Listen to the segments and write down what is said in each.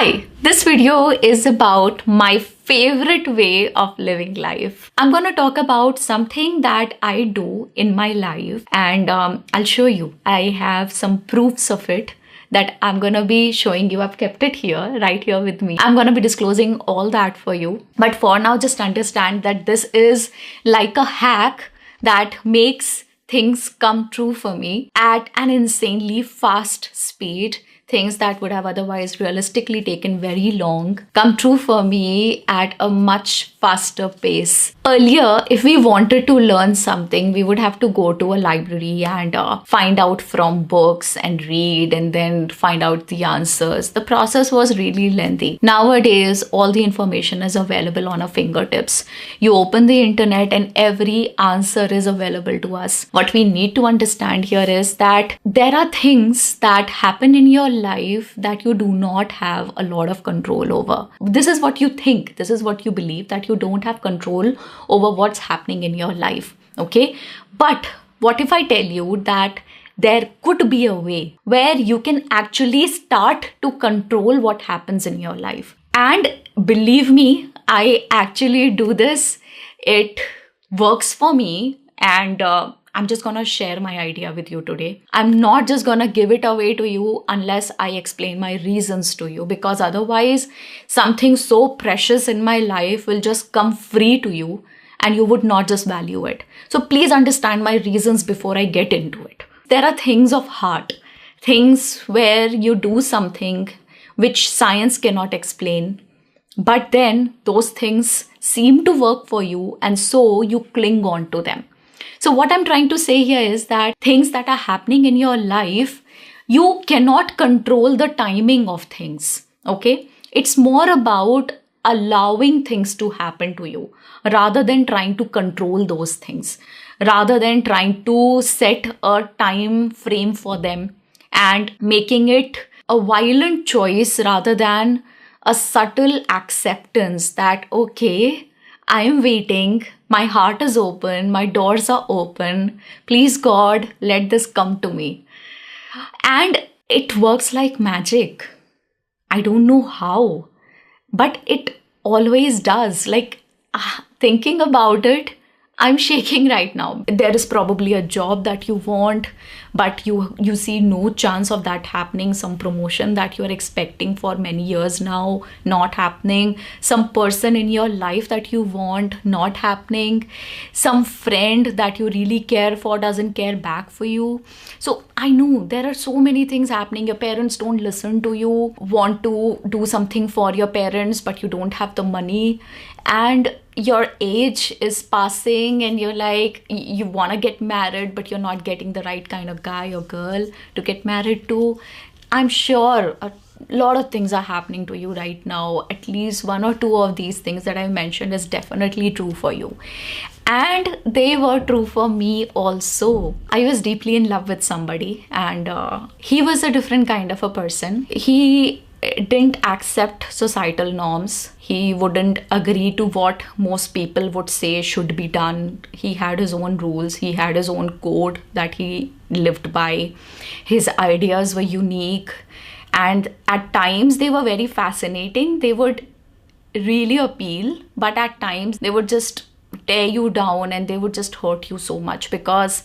Hi, this video is about my favorite way of living life. I'm going to talk about something that I do in my life and I'll show you. I have some proofs of it that I'm going to be showing you. I've kept it here, right here with me. I'm going to be disclosing all that for you. But for now, just understand that this is like a hack that makes things come true for me at an insanely fast speed. Things that would have otherwise realistically taken very long come true for me at a much faster pace. Earlier, if we wanted to learn something, we would have to go to a library and find out from books and read and then find out the answers. The process was really lengthy. Nowadays, all the information is available on our fingertips. You open the internet and every answer is available to us. What we need to understand here is that there are things that happen in your life that you do not have a lot of control over. This is what you think. This is what you believe, that you don't have control over what's happening in your life. Okay? But what if I tell you that there could be a way where you can actually start to control what happens in your life? And believe me, I actually do this. It works for me, and I'm just gonna share my idea with you today. I'm not just gonna give it away to you unless I explain my reasons to you, because otherwise something so precious in my life will just come free to you and you would not just value it. So please understand my reasons before I get into it. There are things of heart, things where you do something which science cannot explain, but then those things seem to work for you and so you cling on to them. So what I'm trying to say here is that things that are happening in your life, you cannot control the timing of things, okay? It's more about allowing things to happen to you rather than trying to control those things, rather than trying to set a time frame for them and making it a violent choice rather than a subtle acceptance that, okay, I am waiting, my heart is open, my doors are open, please God, let this come to me. And it works like magic. I don't know how, but it always does. Like, thinking about it, I'm shaking right now. There is probably a job that you want, but you see no chance of that happening. Some promotion that you're expecting for many years now, not happening. Some person in your life that you want, not happening. Some friend that you really care for doesn't care back for you. So I know there are so many things happening. Your parents don't listen to you, want to do something for your parents, but you don't have the money. And your age is passing and you're like, you want to get married, but you're not getting the right kind of guy or girl to get married to. I'm sure a lot of things are happening to you right now. At least one or two of these things that I mentioned is definitely true for you. And they were true for me also. I was deeply in love with somebody, and he was a different kind of a person. He didn't accept societal norms. He wouldn't agree to what most people would say should be done. He had his own rules. He had his own code that he lived by. His ideas were unique, and at times they were very fascinating. They would really appeal, but at times they would just tear you down and they would just hurt you so much, because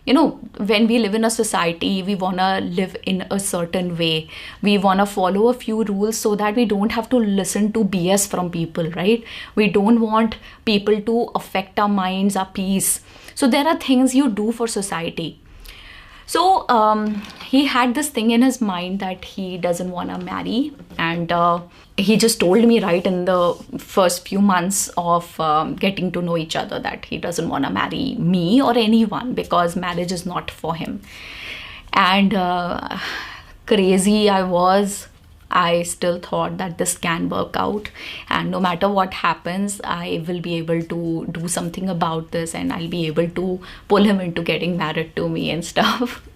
you know, when we live in a society, we want to live in a certain way. We want to follow a few rules so that we don't have to listen to BS from people, right? We don't want people to affect our minds, our peace. So there are things you do for society. So he had this thing in his mind that he doesn't want to marry, and he just told me right in the first few months of getting to know each other that he doesn't want to marry me or anyone because marriage is not for him. And crazy I was. I still thought that this can work out, and no matter what happens, I will be able to do something about this and I'll be able to pull him into getting married to me and stuff.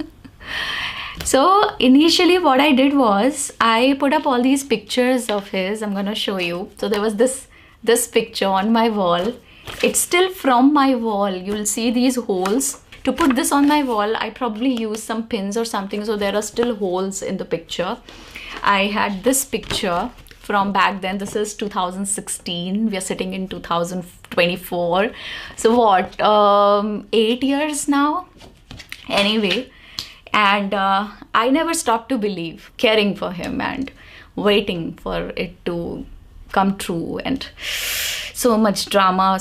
So initially what I did was I put up all these pictures of his. I'm gonna show you. So there was this picture on my wall. It's still from my wall. You'll see these holes. To put this on my wall, I probably used some pins or something, so there are still holes in the picture. I had this picture from back then. This is 2016. We are sitting in 2024. So what? 8 years now? Anyway. And I never stopped to believe, caring for him and waiting for it to come true. And so much drama,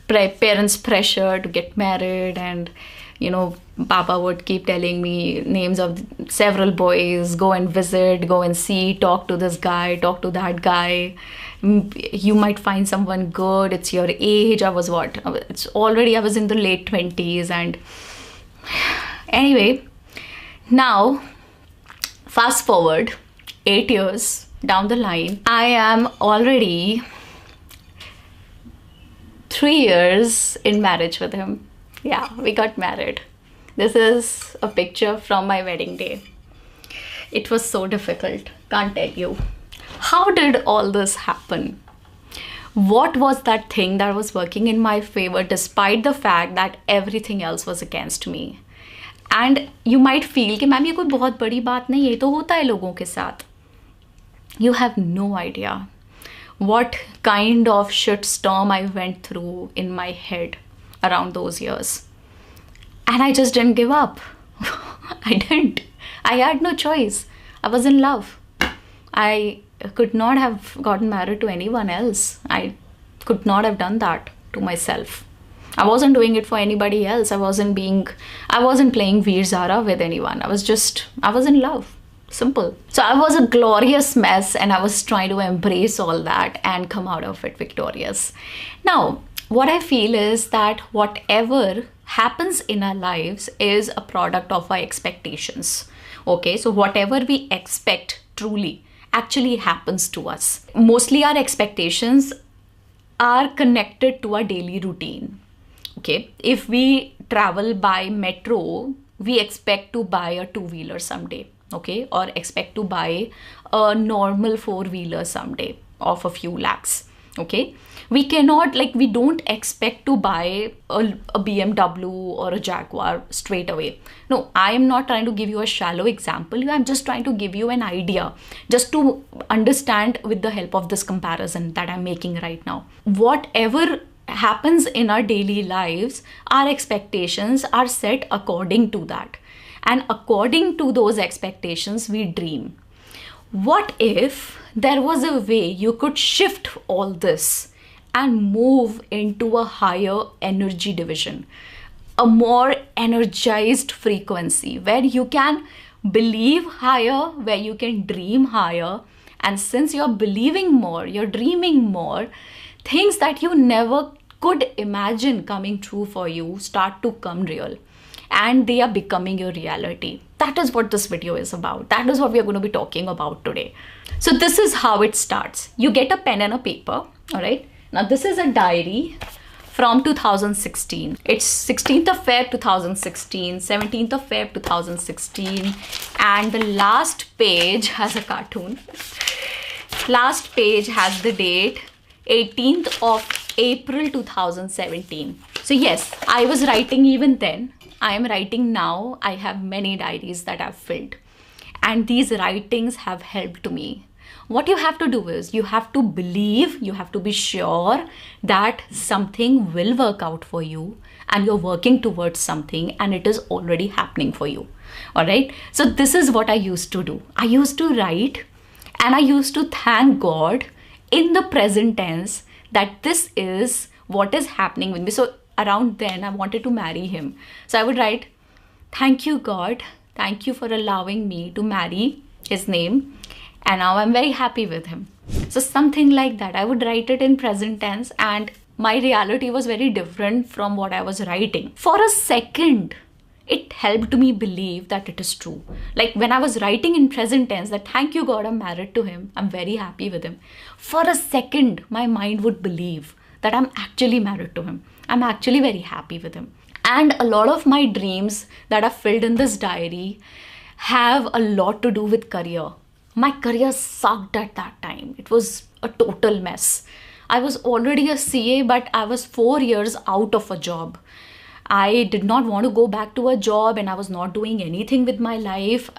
parents' pressure to get married. And, you know, Papa would keep telling me names of several boys, go and visit, go and see, talk to this guy, talk to that guy. You might find someone good. It's your age. I was I was in the late 20s. And anyway, now fast forward 8 years down the line, I am already 3 years in marriage with him. Yeah, we got married. This is a picture from my wedding day. It was so difficult, can't tell you. How did all this happen? What was that thing that was working in my favor despite the fact that everything else was against me? And you might feel कि ma'am ये कोई बहुत बड़ी बात नहीं है, ये तो होता है लोगों के साथ. You have no idea what kind of shitstorm I went through in my head around those years. And I just didn't give up. I didn't. I had no choice. I was in love. I could not have gotten married to anyone else. I could not have done that to myself. I wasn't doing it for anybody else. I wasn't playing Veer Zara with anyone. I was in love. Simple. So I was a glorious mess, and I was trying to embrace all that and come out of it victorious. Now, what I feel is that whatever happens in our lives is a product of our expectations. Okay, so whatever we expect truly actually happens to us. Mostly our expectations are connected to our daily routine. Okay, if we travel by metro, we expect to buy a two-wheeler someday, okay, or expect to buy a normal four-wheeler someday of a few lakhs, okay. We cannot, we don't expect to buy a BMW or a Jaguar straight away. No, I am not trying to give you a shallow example. I'm just trying to give you an idea, just to understand with the help of this comparison that I'm making right now. Whatever happens in our daily lives, our expectations are set according to that. And according to those expectations, we dream. What if there was a way you could shift all this and move into a higher energy division, a more energized frequency where you can believe higher, where you can dream higher. And since you're believing more, you're dreaming more, things that you never could imagine coming true for you start to come real, and they are becoming your reality. That is what this video is about. That is what we are going to be talking about today. So this is how it starts. You get a pen and a paper, all right? Now this is a diary from 2016. It's 16th of Feb 2016, 17th of Feb 2016, and the last page has a cartoon. Last page has the date 18th of April 2017. So yes, I was writing even then. I am writing now. I have many diaries that I've filled, and these writings have helped me. What you have to do is you have to believe, you have to be sure that something will work out for you, and you're working towards something, and it is already happening for you. All right. So this is what I used to do. I used to write, and I used to thank God in the present tense that this is what is happening with me. So around then I wanted to marry him. So I would write, thank you God, thank you for allowing me to marry his name, and now I'm very happy with him. So something like that. I would write it in present tense, and my reality was very different from what I was writing. For a second, it helped me believe that it is true. Like when I was writing in present tense that thank you God, I'm married to him, I'm very happy with him. For a second, my mind would believe that I'm actually married to him. I'm actually very happy with him. And a lot of my dreams that are filled in this diary have a lot to do with career. My career sucked at that time. It was a total mess. I was already a CA, but I was 4 years out of a job. I did not want to go back to a job, and I was not doing anything with my life.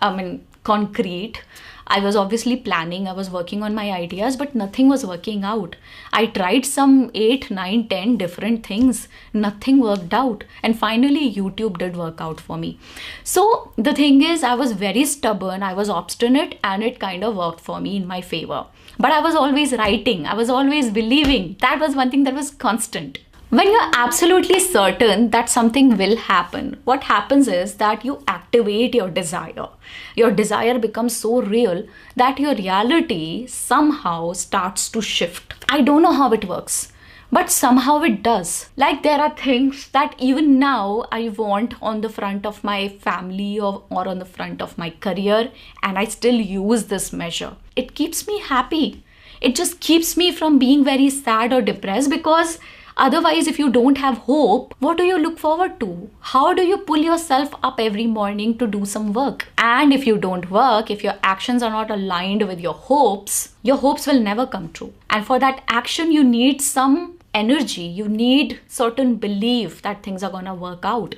Concrete. I was obviously planning, I was working on my ideas, but nothing was working out. I tried some 8, 9, 10 different things. Nothing worked out. And finally, YouTube did work out for me. So the thing is, I was very stubborn, I was obstinate, and it kind of worked for me in my favor. But I was always writing, I was always believing. That was one thing that was constant. When you're absolutely certain that something will happen, what happens is that you activate your desire. Your desire becomes so real that your reality somehow starts to shift. I don't know how it works, but somehow it does. Like there are things that even now I want on the front of my family or on the front of my career, and I still use this measure. It keeps me happy. It just keeps me from being very sad or depressed, because otherwise, if you don't have hope, what do you look forward to? How do you pull yourself up every morning to do some work? And if you don't work, if your actions are not aligned with your hopes will never come true. And for that action, you need some energy. You need certain belief that things are gonna work out.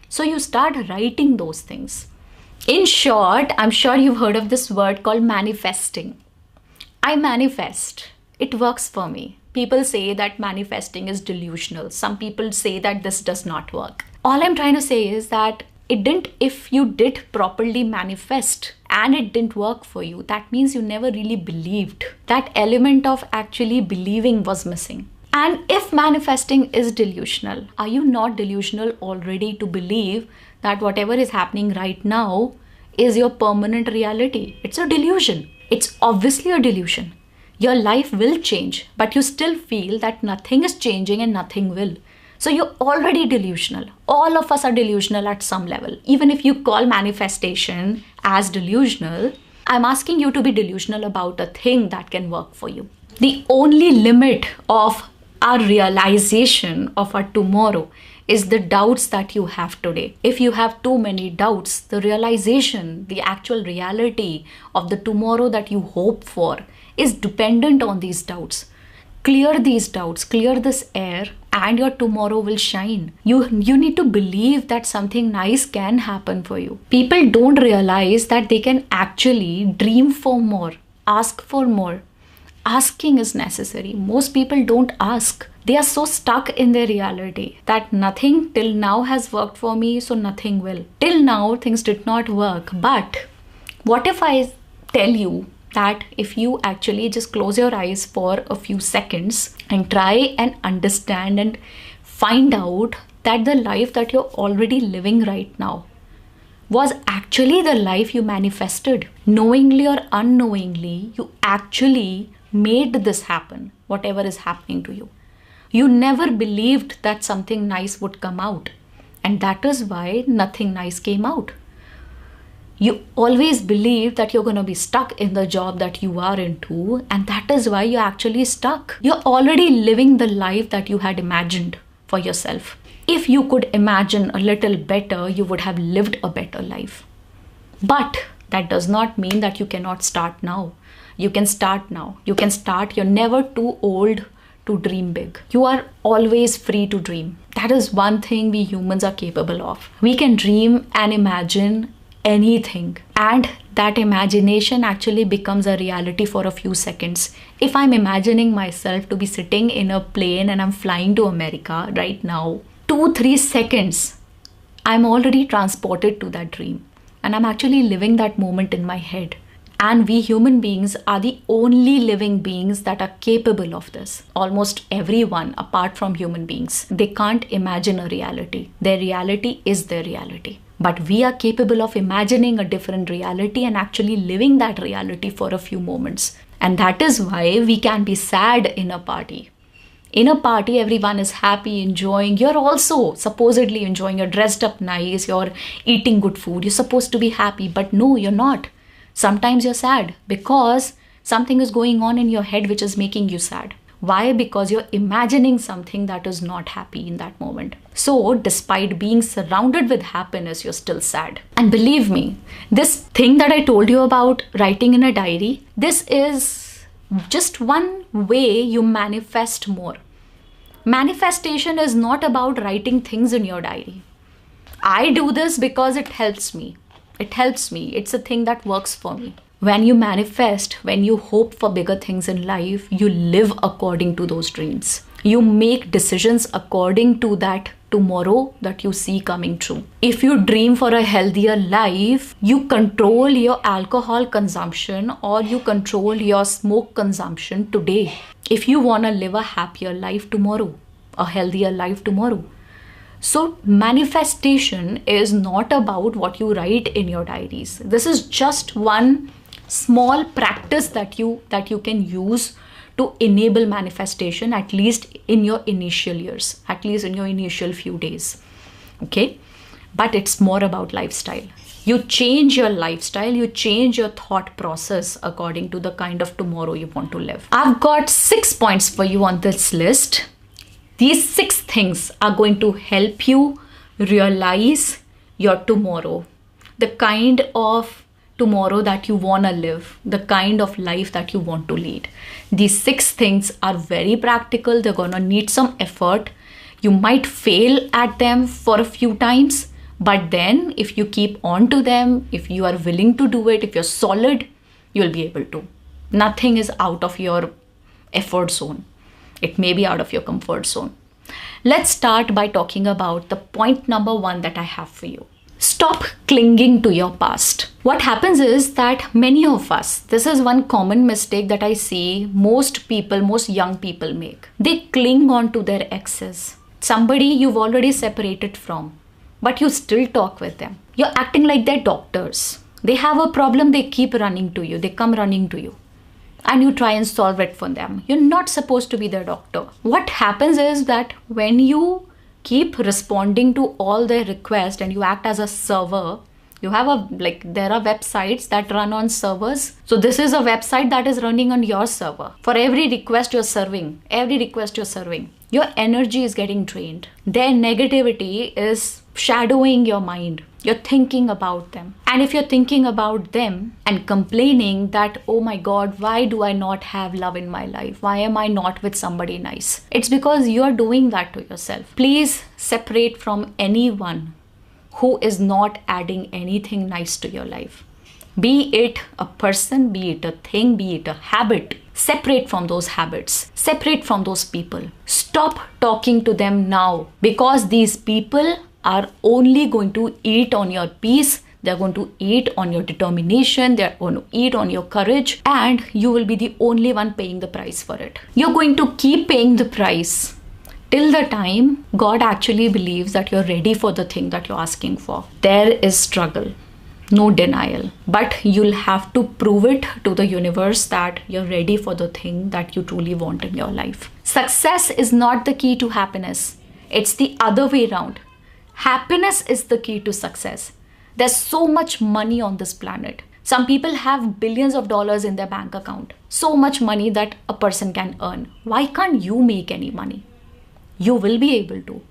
So you start writing those things. In short, I'm sure you've heard of this word called manifesting. I manifest. It works for me. People say that manifesting is delusional. Some people say that this does not work. All I'm trying to say is that if you did properly manifest and it didn't work for you, that means you never really believed. That element of actually believing was missing. And if manifesting is delusional, are you not delusional already to believe that whatever is happening right now is your permanent reality? It's a delusion. It's obviously a delusion. Your life will change, but you still feel that nothing is changing and nothing will. So you're already delusional. All of us are delusional at some level. Even if you call manifestation as delusional, I'm asking you to be delusional about a thing that can work for you. The only limit of our realization of our tomorrow is the doubts that you have today. If you have too many doubts, the realization, the actual reality of the tomorrow that you hope for is dependent on these doubts. Clear these doubts, clear this air, and your tomorrow will shine. You need to believe that something nice can happen for you. People don't realize that they can actually dream for more, ask for more. Asking is necessary. Most people don't ask. They are so stuck in their reality that nothing till now has worked for me, so nothing will. Till now, things did not work. But what if I tell you that if you actually just close your eyes for a few seconds and try and understand and find out that the life that you're already living right now was actually the life you manifested. Knowingly or unknowingly, you actually made this happen, whatever is happening to you. You never believed that something nice would come out, and that is why nothing nice came out. You always believe that you're going to be stuck in the job that you are into, and that is why you're actually stuck. You're already living the life that you had imagined for yourself. If you could imagine a little better, you would have lived a better life. But that does not mean that you cannot start now. You can start now. You can start. You're never too old to dream big. You are always free to dream. That is one thing we humans are capable of. We can dream and imagine anything, and that imagination actually becomes a reality for a few seconds. If I'm imagining myself to be sitting in a plane and I'm flying to America right now, 2-3 seconds, I'm already transported to that dream, and I'm actually living that moment in my head. And we human beings are the only living beings that are capable of this. Almost everyone, apart from human beings, they can't imagine a reality. Their reality is their reality. But we are capable of imagining a different reality and actually living that reality for a few moments. And that is why we can be sad in a party. In a party, everyone is happy, enjoying. You're also supposedly enjoying. You're dressed up nice. You're eating good food. You're supposed to be happy. But no, you're not. Sometimes you're sad because something is going on in your head which is making you sad. Why? Because you're imagining something that is not happy in that moment. So, despite being surrounded with happiness, you're still sad. And believe me, this thing that I told you about writing in a diary, this is just one way you manifest more. Manifestation is not about writing things in your diary. I do this because it helps me. It helps me. It's a thing that works for me. When you manifest, when you hope for bigger things in life, you live according to those dreams. You make decisions according to that tomorrow that you see coming true. If you dream for a healthier life, you control your alcohol consumption or you control your smoke consumption today. If you want to live a happier life tomorrow, a healthier life tomorrow. So manifestation is not about what you write in your diaries. This is just one small practice that you can use to enable manifestation, at least in your initial years, at least in your initial few days. Okay, but it's more about lifestyle. You change your lifestyle, you change your thought process according to the kind of tomorrow you want to live. I've got 6 points for you on this list. These 6 things are going to help you realize your tomorrow, the kind of tomorrow that you want to live, the kind of life that you want to lead. These 6 things are very practical. They're going to need some effort. You might fail at them for a few times, but then if you keep on to them, if you are willing to do it, if you're solid, you'll be able to. Nothing is out of your effort zone. It may be out of your comfort zone. Let's start by talking about the point number 1 that I have for you. Stop clinging to your past. What happens is that many of us, this is one common mistake that I see most people, most young people make. They cling on to their exes. Somebody you've already separated from, but you still talk with them. You're acting like they're doctors. They have a problem, they keep running to you. They come running to you. And you try and solve it for them. You're not supposed to be their doctor. What happens is that when you keep responding to all their requests and you act as a server, you have there are websites that run on servers. So this is a website that is running on your server. For every request you're serving, your energy is getting drained. Their negativity is shadowing your mind. You're thinking about them. And if you're thinking about them and complaining that, oh my God, why do I not have love in my life? Why am I not with somebody nice? It's because you're doing that to yourself. Please separate from anyone who is not adding anything nice to your life. Be it a person, be it a thing, be it a habit. Separate from those habits. Separate from those people. Stop talking to them now, because these people are only going to eat on your peace. They're going to eat on your determination. They're going to eat on your courage, and you will be the only one paying the price for it. You're going to keep paying the price till the time God actually believes that you're ready for the thing that you're asking for. There is struggle, no denial, but you'll have to prove it to the universe that you're ready for the thing that you truly want in your life. Success is not the key to happiness. It's the other way around. Happiness is the key to success. There's so much money on this planet. Some people have billions of dollars in their bank account. So much money that a person can earn. Why can't you make any money? You will be able to.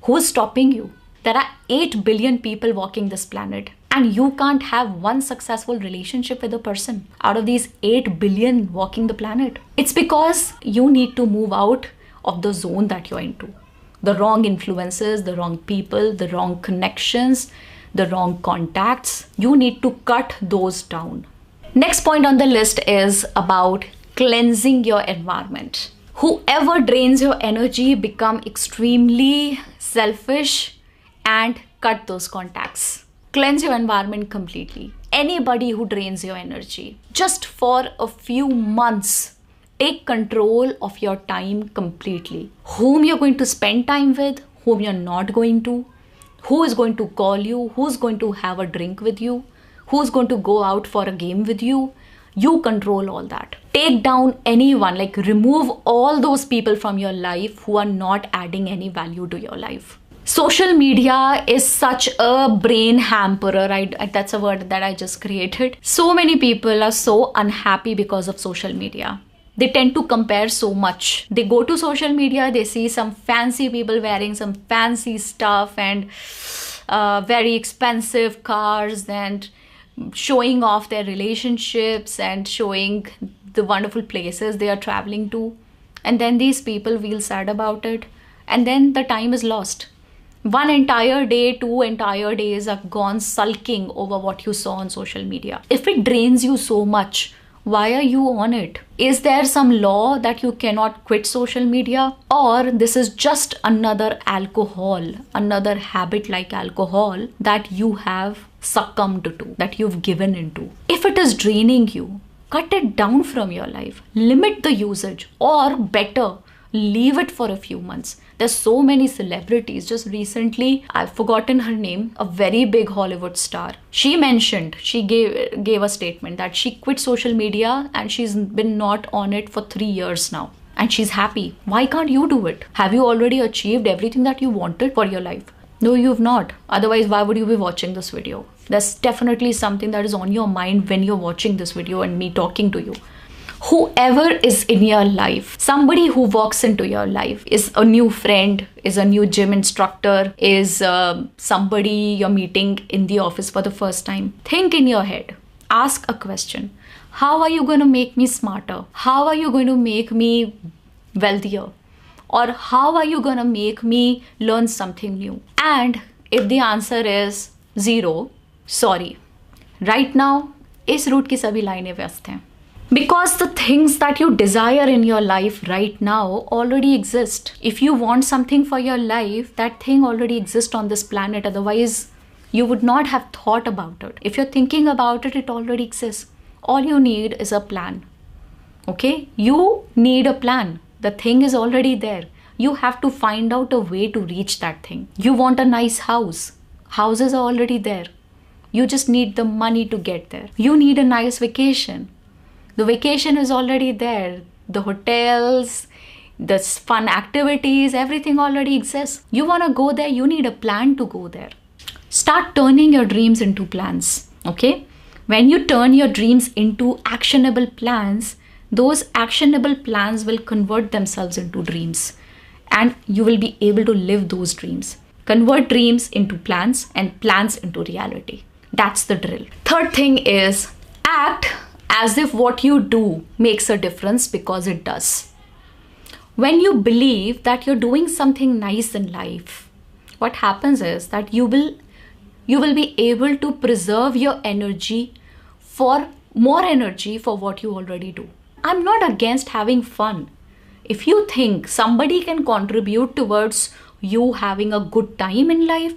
Who's stopping you? There are 8 billion people walking this planet, and you can't have one successful relationship with a person out of these 8 billion walking the planet. It's because you need to move out of the zone that you're into. The wrong influences, the wrong people, the wrong connections, the wrong contacts. You need to cut those down. Next point on the list is about cleansing your environment. Whoever drains your energy, become extremely selfish and cut those contacts. Cleanse your environment completely. Anybody who drains your energy, just for a few months, take control of your time completely. Whom you're going to spend time with, whom you're not going to, who is going to call you, who's going to have a drink with you, who's going to go out for a game with you. You control all that. Take down anyone, remove all those people from your life who are not adding any value to your life. Social media is such a brain hamperer. That's a word that I just created. So many people are so unhappy because of social media. They tend to compare so much. They go to social media, they see some fancy people wearing some fancy stuff and very expensive cars and showing off their relationships and showing the wonderful places they are traveling to. And then these people feel sad about it. And then the time is lost. One entire day, 2 entire days are gone sulking over what you saw on social media. If it drains you so much, why are you on it? Is there some law that you cannot quit social media? Or this is just another alcohol, another habit like alcohol that you have succumbed to, that you've given into? If it is draining you, cut it down from your life. Limit the usage, or better, leave it for a few months. There's so many celebrities. Just recently, I've forgotten her name, a very big Hollywood star. She gave a statement that she quit social media and she's been not on it for 3 years now. And she's happy. Why can't you do it? Have you already achieved everything that you wanted for your life? No, you've not. Otherwise, why would you be watching this video? There's definitely something that is on your mind when you're watching this video and me talking to you. Whoever is in your life, somebody who walks into your life, is a new friend, is a new gym instructor, is somebody you're meeting in the office for the first time. Think in your head. Ask a question. How are you going to make me smarter? How are you going to make me wealthier? Or how are you going to make me learn something new? And if the answer is 0, sorry. Right now, इस root की सभी लाइनें व्यस्त हैं. Because the things that you desire in your life right now already exist. If you want something for your life, that thing already exists on this planet. Otherwise, you would not have thought about it. If you're thinking about it, it already exists. All you need is a plan. Okay? You need a plan. The thing is already there. You have to find out a way to reach that thing. You want a nice house. Houses are already there. You just need the money to get there. You need a nice vacation. The vacation is already there. The hotels, the fun activities, everything already exists. You want to go there, you need a plan to go there. Start turning your dreams into plans, okay? When you turn your dreams into actionable plans, those actionable plans will convert themselves into dreams. And you will be able to live those dreams. Convert dreams into plans and plans into reality. That's the drill. Third thing is act as if what you do makes a difference, because it does. When you believe that you're doing something nice in life, what happens is that you will be able to preserve your energy for more energy for what you already do. I'm not against having fun. If you think somebody can contribute towards you having a good time in life,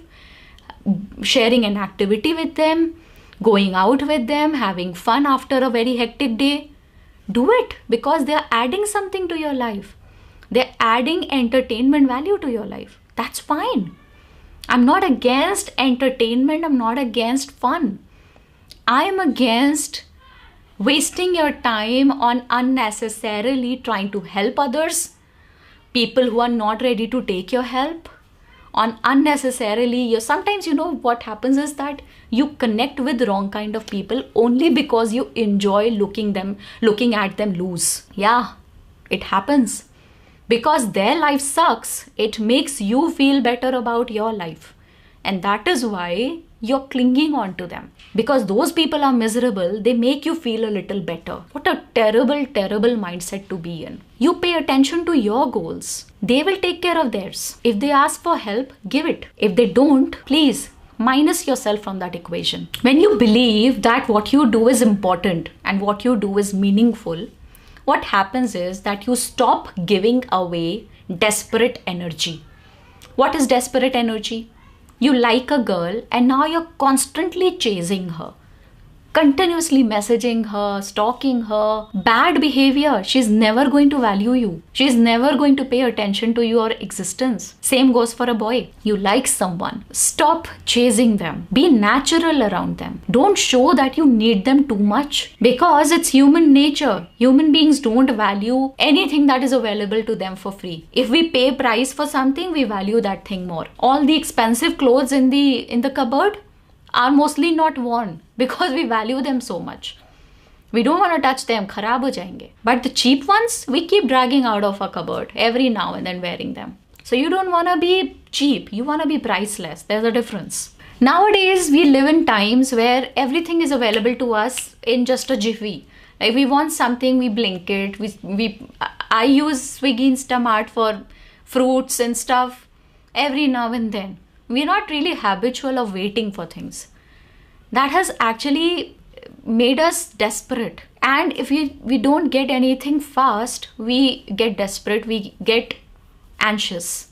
sharing an activity with them, going out with them, having fun after a very hectic day, do it, because they're adding something to your life. They're adding entertainment value to your life. That's fine. I'm not against entertainment. I'm not against fun. I'm against wasting your time on unnecessarily trying to help others, people who are not ready to take your help, on unnecessarily. Sometimes, what happens is that you connect with wrong kind of people only because you enjoy looking at them lose. Yeah, it happens. Because their life sucks, it makes you feel better about your life. And that is why you're clinging on to them. Because those people are miserable, they make you feel a little better. What a terrible, terrible mindset to be in. You pay attention to your goals. They will take care of theirs. If they ask for help, give it. If they don't, please minus yourself from that equation. When you believe that what you do is important and what you do is meaningful, what happens is that you stop giving away desperate energy. What is desperate energy? You like a girl and now you're constantly chasing her, continuously messaging her, stalking her. Bad behavior. She's never going to value you. She's never going to pay attention to your existence. Same goes for a boy. You like someone. Stop chasing them. Be natural around them. Don't show that you need them too much, because it's human nature. Human beings don't value anything that is available to them for free. If we pay price for something, we value that thing more. All the expensive clothes in the cupboard are mostly not worn because we value them so much. We don't want to touch them, kharab ho jayenge. But the cheap ones, we keep dragging out of our cupboard every now and then wearing them. So you don't want to be cheap, you want to be priceless. There's a difference. Nowadays, we live in times where everything is available to us in just a jiffy. Like we want something, we blink it. I use Swiggy Instamart for fruits and stuff every now and then. we're not really habitual of waiting for things. That has actually made us desperate. And if we don't get anything fast, we get desperate, we get anxious.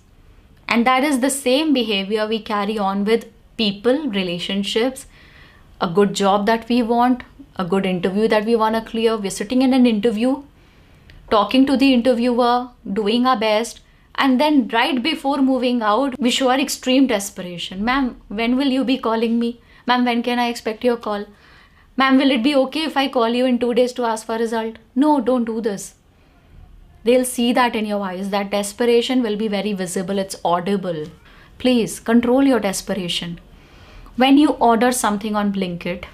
And that is the same behavior we carry on with people, relationships, a good job that we want, a good interview that we want to clear. We're sitting in an interview, talking to the interviewer, doing our best, and then right before moving out, we show our extreme desperation. Ma'am, when will you be calling me? Ma'am, when can I expect your call? Ma'am, will it be okay if I call you in 2 days to ask for a result? No, don't do this. They'll see that in your eyes. That desperation will be very visible. It's audible. Please control your desperation. When you order something on Blinkit,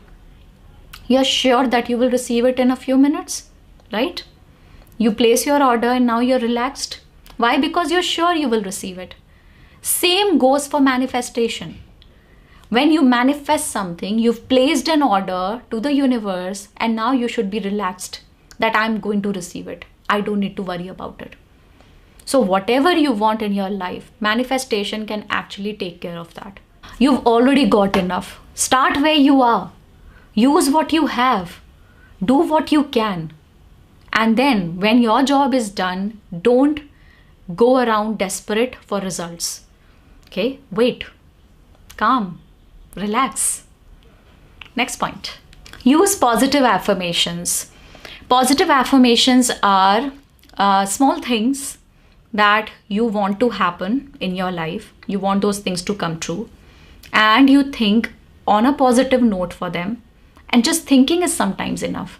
you're sure that you will receive it in a few minutes, right? You place your order and now you're relaxed. Why? Because you're sure you will receive it. Same goes for manifestation. When you manifest something, you've placed an order to the universe and now you should be relaxed that I'm going to receive it. I don't need to worry about it. So whatever you want in your life, manifestation can actually take care of that. You've already got enough. Start where you are. Use what you have. Do what you can. And then when your job is done, don't go around desperate for results. Okay? Wait. Calm. Relax. Next point. Use positive affirmations. Positive affirmations are small things that you want to happen in your life. You want those things to come true. And you think on a positive note for them. And just thinking is sometimes enough.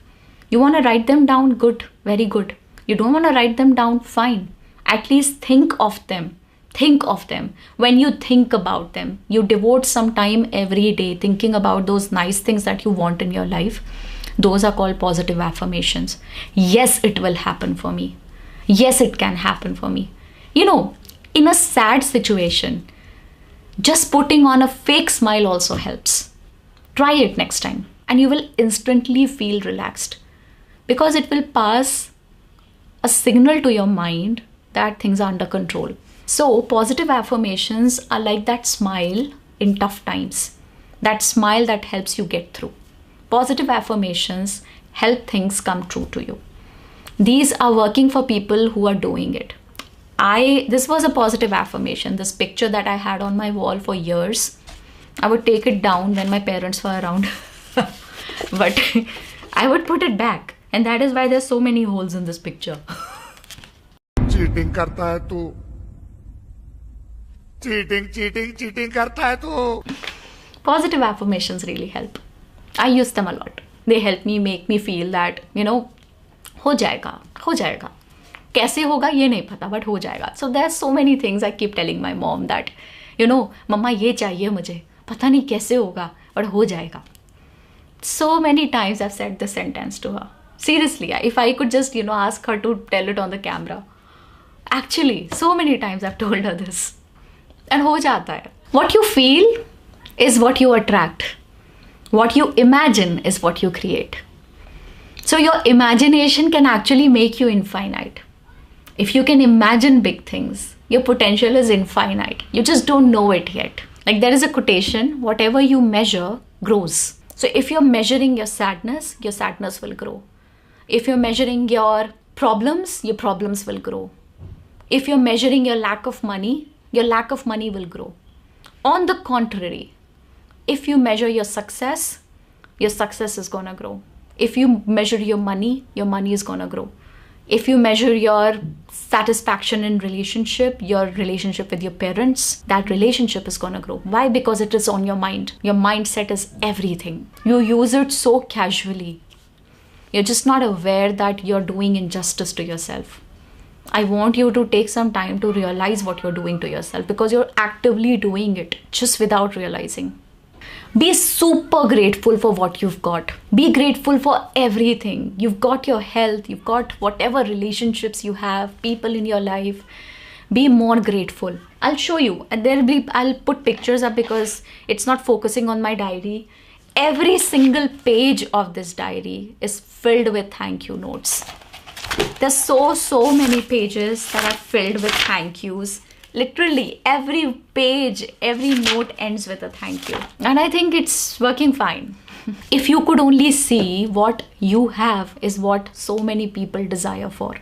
You want to write them down? Good. Very good. You don't want to write them down? Fine. At least think of them. Think of them. When you think about them, you devote some time every day thinking about those nice things that you want in your life. Those are called positive affirmations. Yes, it will happen for me. Yes, it can happen for me. You know, in a sad situation, just putting on a fake smile also helps. Try it next time and you will instantly feel relaxed because it will pass a signal to your mind that things are under control. So positive affirmations are like that smile in tough times, that smile that helps you get through. Positive affirmations help things come true to you. These are working for people who are doing it. This was a positive affirmation, this picture that I had on my wall for years. I would take it down when my parents were around, but I would put it back. And that is why there's so many holes in this picture. Cheating करता है तू cheating करता है तू. Positive affirmations really help. I use them a lot. They help me, make me feel that, हो जाएगा. कैसे होगा ये नहीं पता, but हो जाएगा. So there's so many things I keep telling my mom that, मम्मा ये चाहिए मुझे, पता नहीं कैसे होगा, but हो जाएगा. So many times I've said this sentence to her. Seriously, if I could just, ask her to tell it on the camera. Actually, so many times I've told her this. And ho jata hai. What you feel is what you attract. What you imagine is what you create. So your imagination can actually make you infinite. If you can imagine big things, your potential is infinite. You just don't know it yet. Like there is a quotation, whatever you measure grows. So if you're measuring your sadness will grow. If you're measuring your problems will grow. If you're measuring your lack of money will grow. On the contrary, if you measure your success is gonna grow. If you measure your money is gonna grow. If you measure your satisfaction in your relationship with your parents, that relationship is gonna grow. Why? Because it is on your mind. Your mindset is everything. You use it so casually. You're just not aware that you're doing injustice to yourself. I want you to take some time to realize what you're doing to yourself because you're actively doing it just without realizing. Be super grateful for what you've got. Be grateful for everything. You've got your health, you've got whatever relationships you have, people in your life. Be more grateful. I'll show you. And I'll put pictures up because it's not focusing on my diary. Every single page of this diary is filled with thank you notes. There's so many pages that are filled with thank yous, Literally every page, every note ends with a thank you. And I think it's working fine. If you could only see what you have is what so many people desire for.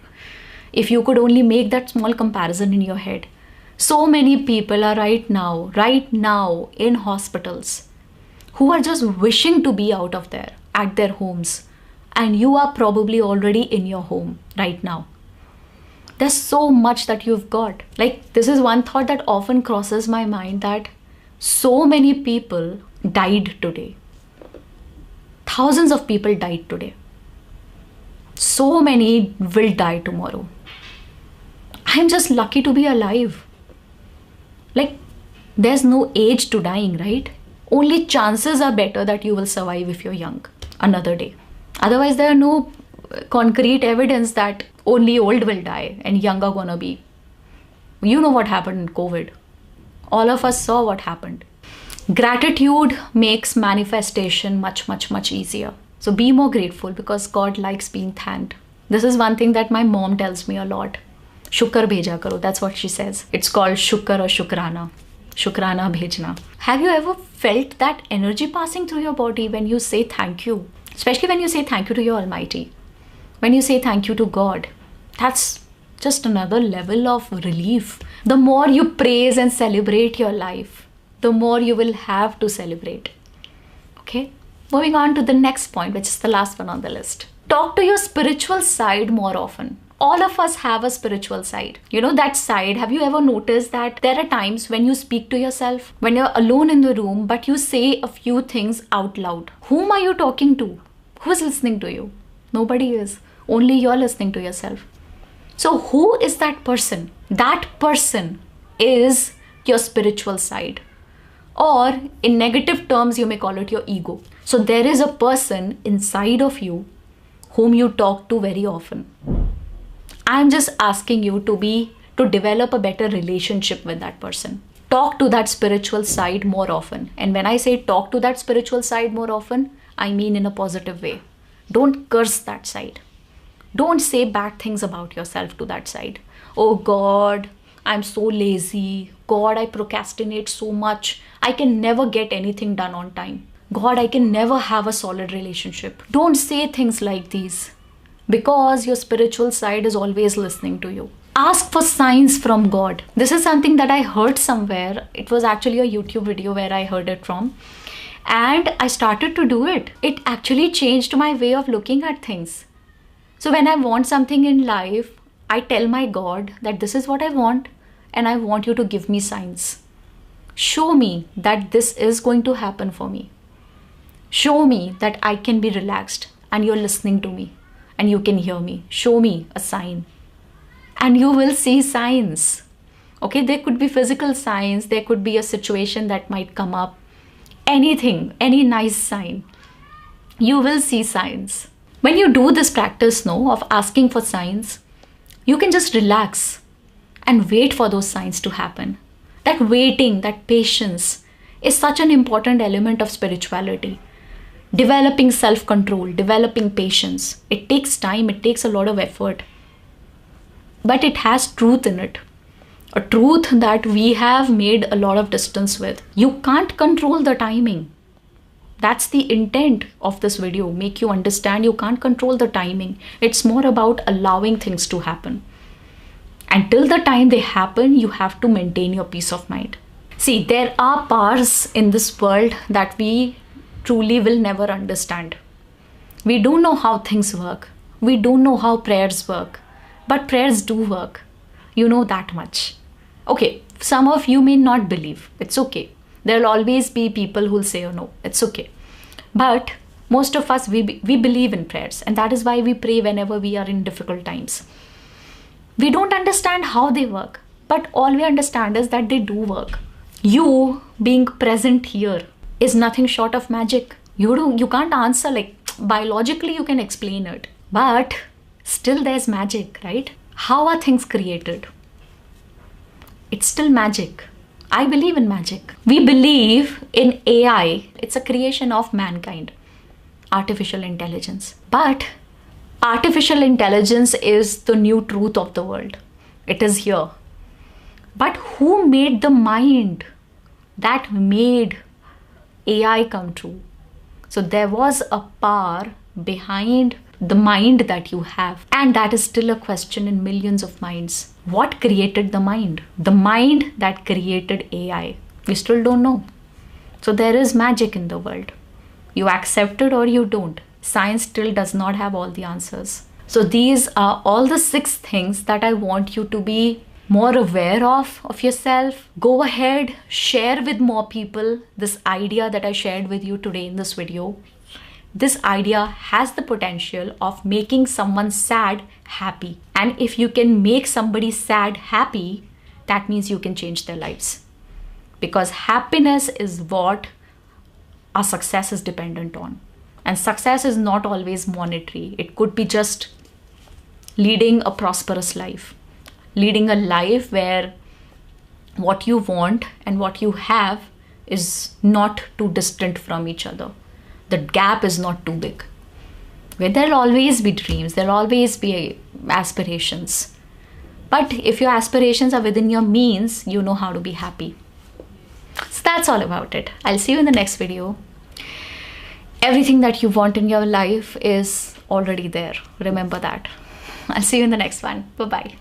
If you could only make that small comparison in your head. So many people are right now in hospitals who are just wishing to be out of there at their homes. And you are probably already in your home right now. There's so much that you've got. Like, this is one thought that often crosses my mind, that so many people died today. Thousands of people died today. So many will die tomorrow. I'm just lucky to be alive. Like, there's no age to dying, right? Only chances are better that you will survive if you're young another day. Otherwise, there are no concrete evidence that only old will die and young are gonna be. You know what happened in COVID. All of us saw what happened. Gratitude makes manifestation much easier. So be more grateful, because God likes being thanked. This is one thing that my mom tells me a lot. Shukar bheja karo. That's what she says. It's called shukar or shukrana. Shukrana bhejna. Have you ever felt that energy passing through your body when you say thank you? Especially when you say thank you to your Almighty. When you say thank you to God. That's just another level of relief. The more you praise and celebrate your life, the more you will have to celebrate. Okay? Moving on to the next point, which is the last one on the list. Talk to your spiritual side more often. All of us have a spiritual side. You know that side. Have you ever noticed that there are times when you speak to yourself, when you're alone in the room, but you say a few things out loud? Whom are you talking to? Who is listening to you? Nobody is. Only you're listening to yourself. So who is that person? That person is your spiritual side. Or in negative terms, you may call it your ego. So there is a person inside of you whom you talk to very often. I'm just asking you to develop a better relationship with that person. Talk to that spiritual side more often. And when I say talk to that spiritual side more often, I mean in a positive way. Don't curse that side. Don't say bad things about yourself to that side. Oh God, I'm so lazy. God, I procrastinate so much. I can never get anything done on time. God, I can never have a solid relationship. Don't say things like these, because your spiritual side is always listening to you. Ask for signs from God. This is something that I heard somewhere. It was actually a YouTube video where I heard it from. And I started to do it. It actually changed my way of looking at things. So when I want something in life, I tell my God that this is what I want, and I want you to give me signs. Show me that this is going to happen for me. Show me that I can be relaxed and you're listening to me and you can hear me. Show me a sign. And you will see signs. Okay, there could be physical signs, there could be a situation that might come up. Anything, any nice sign. You will see signs. When you do this practice, of asking for signs, you can just relax and wait for those signs to happen. That waiting, that patience is such an important element of spirituality. Developing self-control, developing patience. It takes time, it takes a lot of effort. But it has truth in it. A truth that we have made a lot of distance with. You can't control the timing. That's the intent of this video. Make you understand you can't control the timing. It's more about allowing things to happen. Until the time they happen, you have to maintain your peace of mind. See, there are powers in this world that we truly will never understand. We don't know how things work. We don't know how prayers work. But prayers do work. You know that much. Okay, some of you may not believe. It's okay. There will always be people who will say, oh no, it's okay. But most of us, we believe in prayers. And that is why we pray whenever we are in difficult times. We don't understand how they work. But all we understand is that they do work. You being present here is nothing short of magic. You can't answer, like biologically you can explain it. But still there's magic, right? How are things created? It's still magic. I believe in magic. We believe in AI. It's a creation of mankind. Artificial intelligence. But artificial intelligence is the new truth of the world. It is here. But who made the mind that made AI come true? So there was a power behind the mind that you have, and that is still a question in millions of minds. What created the mind? The mind that created AI. We still don't know. So there is magic in the world. You accept it or you don't. Science still does not have all the answers. So these are all the 6 things that I want you to be more aware of yourself. Go ahead, share with more people this idea that I shared with you today in this video. This idea has the potential of making someone sad happy. And if you can make somebody sad happy, that means you can change their lives. Because happiness is what our success is dependent on. And success is not always monetary. It could be just leading a prosperous life. Leading a life where what you want and what you have is not too distant from each other. The gap is not too big. Where there'll always be dreams, there'll always be aspirations. But if your aspirations are within your means, you know how to be happy. So that's all about it. I'll see you in the next video. Everything that you want in your life is already there. Remember that. I'll see you in the next one. Bye-bye.